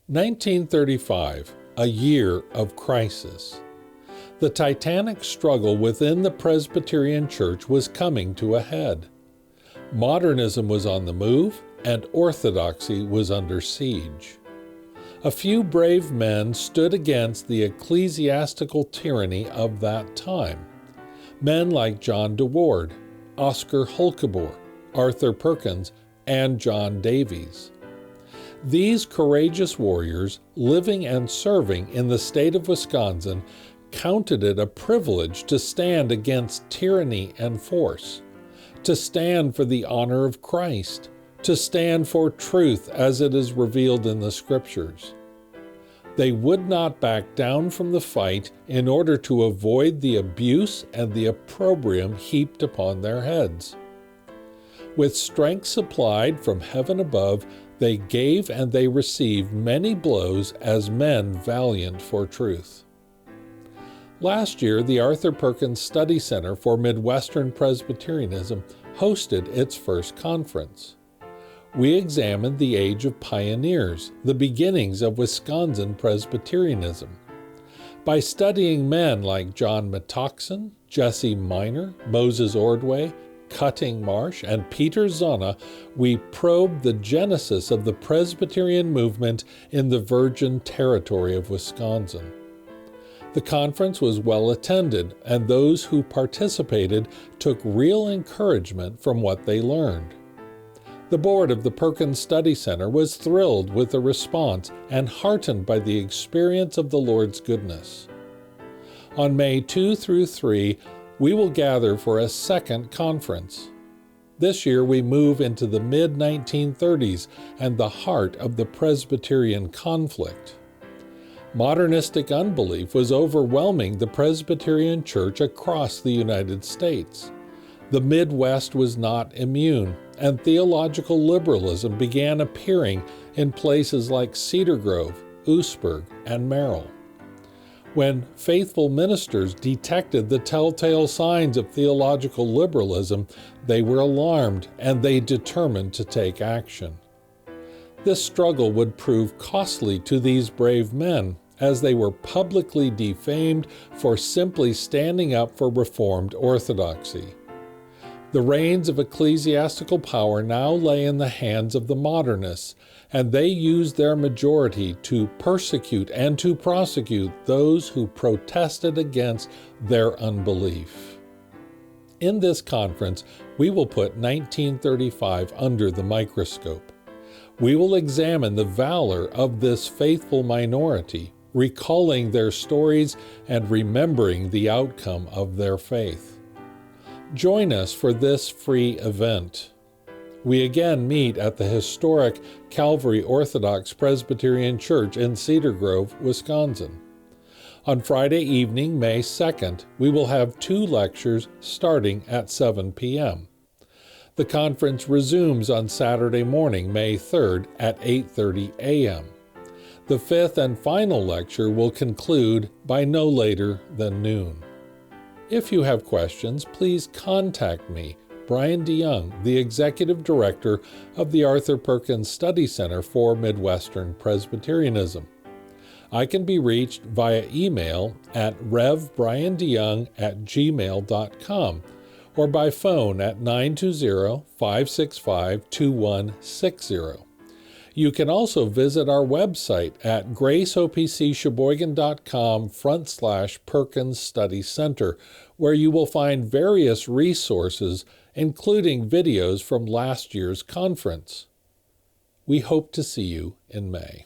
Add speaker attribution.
Speaker 1: 1935, a year of crisis. The titanic struggle within the Presbyterian Church was coming to a head. Modernism was on the move, and orthodoxy was under siege. A few brave men stood against the ecclesiastical tyranny of that time. Men like John DeWaard, Oscar Holkeboer, Arthur Perkins, and John Davies. These courageous warriors, living and serving in the state of Wisconsin, counted it a privilege to stand against tyranny and force, to stand for the honor of Christ, to stand for truth as it is revealed in the Scriptures. They would not back down from the fight in order to avoid the abuse and the opprobrium heaped upon their heads. With strength supplied from heaven above, they gave and they received many blows as men valiant for truth. Last year, the Arthur Perkins Study Center for Midwestern Presbyterianism hosted its first conference. We examined the age of pioneers, the beginnings of Wisconsin Presbyterianism. By studying men like John Metoxen, Jesse Minor, Moses Ordway, Cutting Marsh, and Peter Zona, we probed the genesis of the Presbyterian movement in the virgin territory of Wisconsin. The conference was well attended, and those who participated took real encouragement from what they learned. The board of the Perkins Study Center was thrilled with the response and heartened by the experience of the Lord's goodness. On May 2 through 3, we will gather for a second conference. This year we move into the mid-1930s and the heart of the Presbyterian conflict. Modernistic unbelief was overwhelming the Presbyterian Church across the United States. The Midwest was not immune, and theological liberalism began appearing in places like Cedar Grove, Oostburg, and Merrill. When faithful ministers detected the telltale signs of theological liberalism, they were alarmed and they determined to take action. This struggle would prove costly to these brave men, as they were publicly defamed for simply standing up for Reformed orthodoxy. The reins of ecclesiastical power now lay in the hands of the modernists, and they used their majority to persecute and to prosecute those who protested against their unbelief. In this conference, we will put 1935 under the microscope. We will examine the valor of this faithful minority, recalling their stories and remembering the outcome of their faith. Join us for this free event. We again meet at the historic Calvary Orthodox Presbyterian Church in Cedar Grove, Wisconsin. On Friday evening, May 2nd, we will have 2 lectures starting at 7 p.m. The conference resumes on Saturday morning, May 3rd at 8:30 a.m. The 5th and final lecture will conclude by no later than noon. If you have questions, please contact me, Brian DeYoung, the Executive Director of the Arthur Perkins Study Center for Midwestern Presbyterianism. I can be reached via email at revbriandeyoung@gmail.com or by phone at 920-565-2160. You can also visit our website at graceopcsheboygan.com/Perkins Study Center, where you will find various resources, including videos from last year's conference. We hope to see you in May.